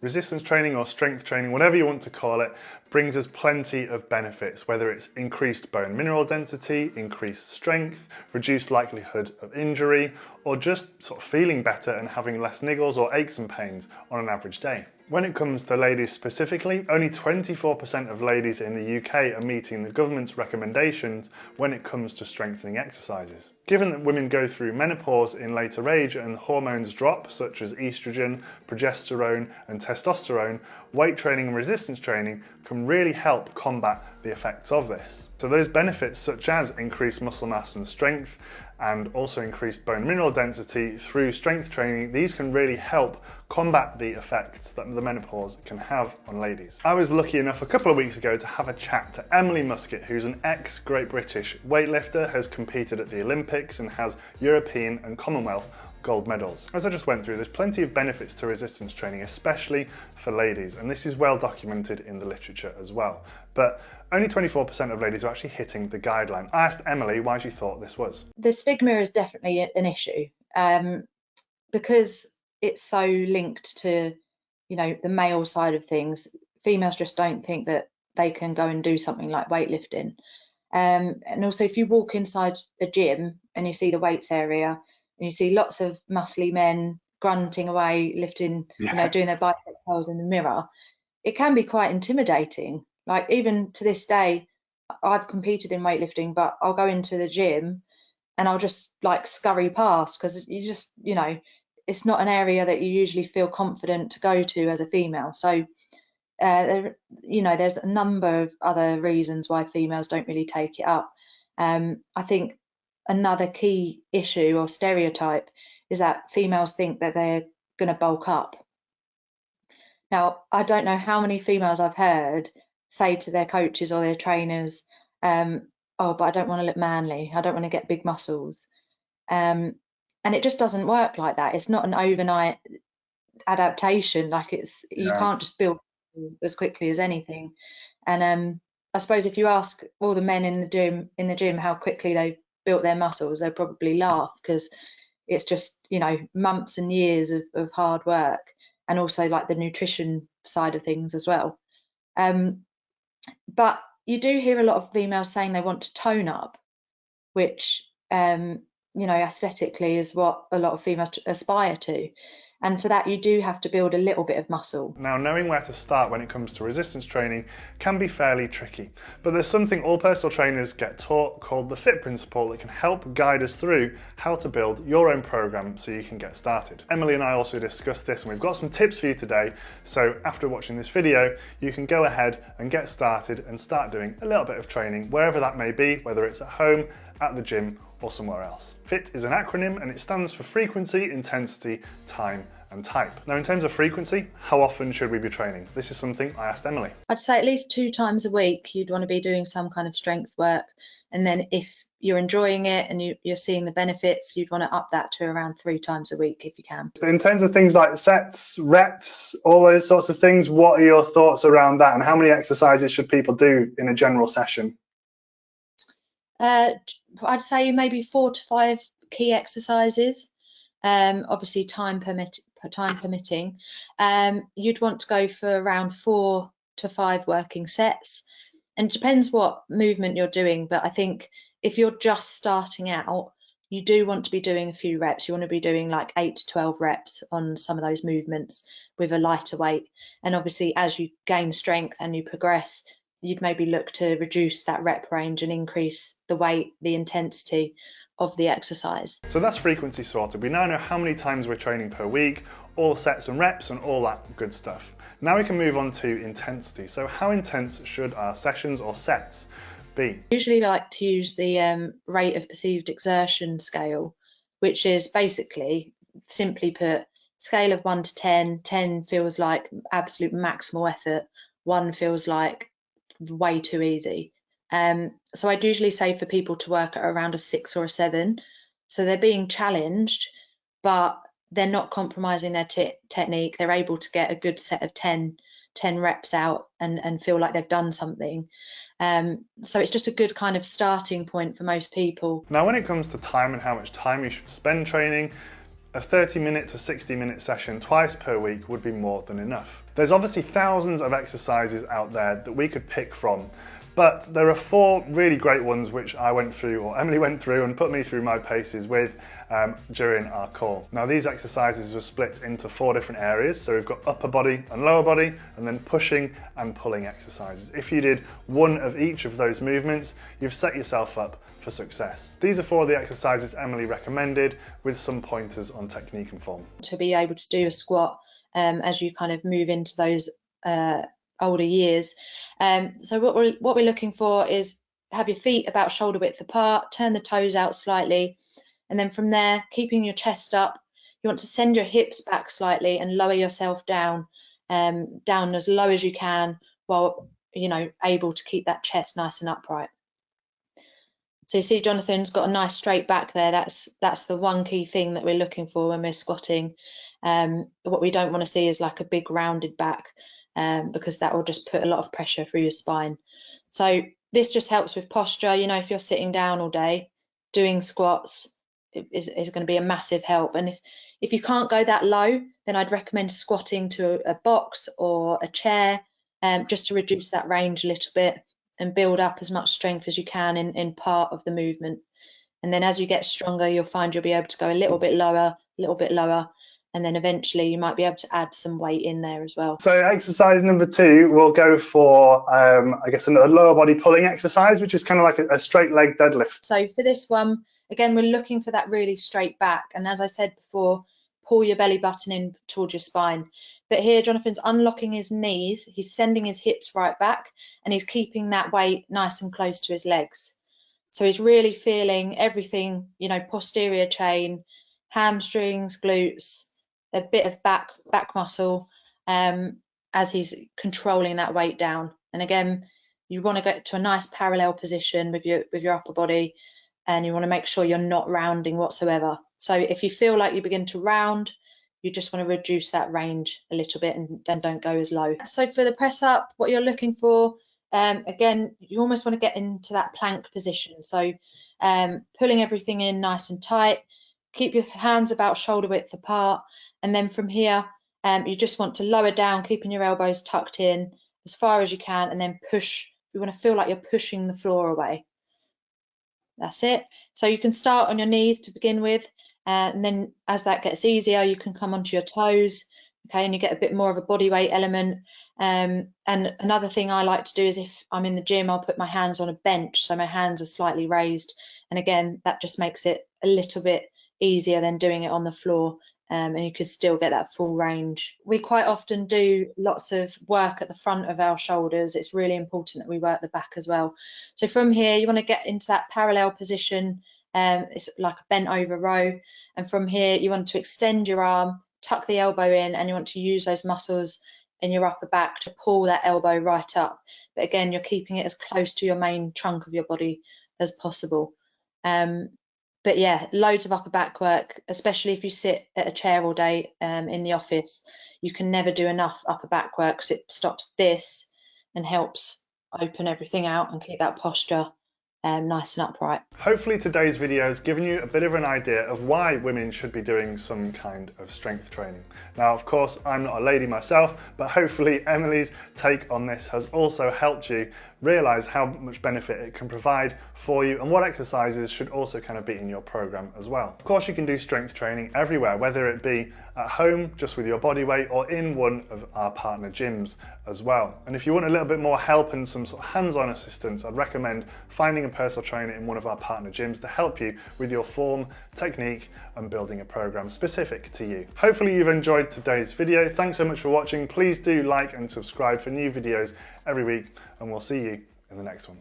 Resistance training or strength training, whatever you want to call it, brings us plenty of benefits, whether it's increased bone mineral density, increased strength, reduced likelihood of injury, or just sort of feeling better and having less niggles or aches and pains on an average day. When it comes to ladies specifically, only 24% of ladies in the UK are meeting the government's recommendations when it comes to strengthening exercises. Given that women go through menopause in later age and hormones drop, such as estrogen, progesterone and testosterone, weight training and resistance training can really help combat the effects of this. So those benefits, such as increased muscle mass and strength, and also increased bone mineral density through strength training, these can really help combat the effects that the menopause can have on ladies. I was lucky enough a couple of weeks ago to have a chat to Emily Muskett, who's an ex-Great British weightlifter, has competed at the Olympics and has European and Commonwealth gold medals. As I just went through, there's plenty of benefits to resistance training, especially for ladies, and this is well documented in the literature as well. But only 24% of ladies are actually hitting the guideline. I asked Emily why she thought this was. The stigma is definitely an issue because it's so linked to, the male side of things. Females just don't think that they can go and do something like weightlifting. And also, if you walk inside a gym and you see the weights area and you see lots of muscly men grunting away, lifting, doing their bicep curls in the mirror, it can be quite intimidating. Like, even to this day, I've competed in weightlifting, but I'll go into the gym and I'll just like scurry past because you just, it's not an area that you usually feel confident to go to as a female. So, there's a number of other reasons why females don't really take it up. I think another key issue or stereotype is that females think that they're going to bulk up. Now, I don't know how many females I've heard say to their coaches or their trainers, oh, but I don't want to look manly. I don't want to get big muscles. And it just doesn't work like that. It's not an overnight adaptation. Like you can't just build as quickly as anything. And I suppose if you ask all the men in the gym how quickly they built their muscles, they'll probably laugh because it's just, months and years of hard work, and also like the nutrition side of things as well. But you do hear a lot of females saying they want to tone up, which, aesthetically is what a lot of females aspire to. And for that, you do have to build a little bit of muscle. Now, knowing where to start when it comes to resistance training can be fairly tricky, but there's something all personal trainers get taught called the FIT principle that can help guide us through how to build your own program so you can get started. Emily and I also discussed this, and we've got some tips for you today. So after watching this video, you can go ahead and get started and start doing a little bit of training, wherever that may be, whether it's at home, at the gym, or somewhere else. FIT is an acronym and it stands for frequency, intensity, time, and type. Now, in terms of frequency, how often should we be training? This is something I asked Emily. I'd say at least 2 times a week you'd want to be doing some kind of strength work, and then if you're enjoying it and you're seeing the benefits, you'd want to up that to around 3 times a week if you can. In terms of things like sets, reps, all those sorts of things, what are your thoughts around that, and how many exercises should people do in a general session? I'd say maybe 4 to 5 key exercises. Obviously time permitting. You'd want to go for around 4 to 5 working sets, and it depends what movement you're doing, but I think if you're just starting out, you do want to be doing a few reps. You want to be doing like 8 to 12 reps on some of those movements with a lighter weight, and obviously as you gain strength and you progress, you'd maybe look to reduce that rep range and increase the weight, the intensity of the exercise. So that's frequency sorted. We now know how many times we're training per week, all sets and reps and all that good stuff. Now we can move on to intensity. So how intense should our sessions or sets be? Usually like to use the rate of perceived exertion scale, which is basically, simply put, scale of 1 to 10. 10 feels like absolute maximal effort, 1 feels like way too easy. So I'd usually say for people to work at around a 6 or a 7. So they're being challenged, but they're not compromising their technique. They're able to get a good set of 10 reps out and feel like they've done something. So it's just a good kind of starting point for most people. Now, when it comes to time and how much time you should spend training, a 30-minute to 60-minute session twice per week would be more than enough. There's obviously thousands of exercises out there that we could pick from, but there are 4 really great ones which I went through, or Emily went through and put me through my paces with during our call. Now these exercises were split into 4 different areas. So we've got upper body and lower body, and then pushing and pulling exercises. If you did one of each of those movements, you've set yourself up for success. These are 4 of the exercises Emily recommended, with some pointers on technique and form. To be able to do a squat as you kind of move into those older years. So what we're looking for is have your feet about shoulder width apart, turn the toes out slightly, and then from there, keeping your chest up, you want to send your hips back slightly and lower yourself down, down as low as you can, while able to keep that chest nice and upright. So you see Jonathan's got a nice straight back there. That's the one key thing that we're looking for when we're squatting. What we don't want to see is like a big rounded back, because that will just put a lot of pressure through your spine. So this just helps with posture. If you're sitting down all day, doing squats is going to be a massive help. And if you can't go that low, then I'd recommend squatting to a box or a chair, just to reduce that range a little bit and build up as much strength as you can in part of the movement. And then as you get stronger, you'll find you'll be able to go a little bit lower, and then eventually you might be able to add some weight in there as well. So exercise number 2, we'll go for, I guess, a lower body pulling exercise, which is kind of like a straight leg deadlift. So for this one, again, we're looking for that really straight back. And as I said before, pull your belly button in towards your spine. But here, Jonathan's unlocking his knees, he's sending his hips right back, and he's keeping that weight nice and close to his legs. So he's really feeling everything, posterior chain, hamstrings, glutes, a bit of back muscle, as he's controlling that weight down. And again, you want to get to a nice parallel position with your upper body, and you want to make sure you're not rounding whatsoever. So if you feel like you begin to round, you just want to reduce that range a little bit and then don't go as low. So for the press up, what you're looking for, again, you almost want to get into that plank position. So pulling everything in nice and tight, keep your hands about shoulder width apart, and then from here, you just want to lower down, keeping your elbows tucked in as far as you can, and then push. You want to feel like you're pushing the floor away. That's it. So you can start on your knees to begin with, and then as that gets easier, you can come onto your toes, okay, and you get a bit more of a body weight element. And another thing I like to do is if I'm in the gym, I'll put my hands on a bench, so my hands are slightly raised, and again, that just makes it a little bit easier than doing it on the floor. And you could still get that full range. We quite often do lots of work at the front of our shoulders. It's really important that we work the back as well. So from here, you want to get into that parallel position. It's like a bent over row. And from here, you want to extend your arm, tuck the elbow in, and you want to use those muscles in your upper back to pull that elbow right up. But again, you're keeping it as close to your main trunk of your body as possible. But yeah, loads of upper back work, especially if you sit at a chair all day in the office. You can never do enough upper back work, because it stops this and helps open everything out and keep that posture nice and upright. Hopefully today's video has given you a bit of an idea of why women should be doing some kind of strength training. Now, of course, I'm not a lady myself, but hopefully Emily's take on this has also helped you realise how much benefit it can provide for you, and what exercises should also kind of be in your program as well. Of course, you can do strength training everywhere, whether it be at home just with your body weight, or in one of our partner gyms as well. And if you want a little bit more help and some sort of hands-on assistance, I'd recommend finding a personal trainer in one of our partner gyms to help you with your form, technique, and building a program specific to you. Hopefully you've enjoyed today's video. Thanks so much for watching. Please do like and subscribe for new videos every week, and we'll see you in the next one.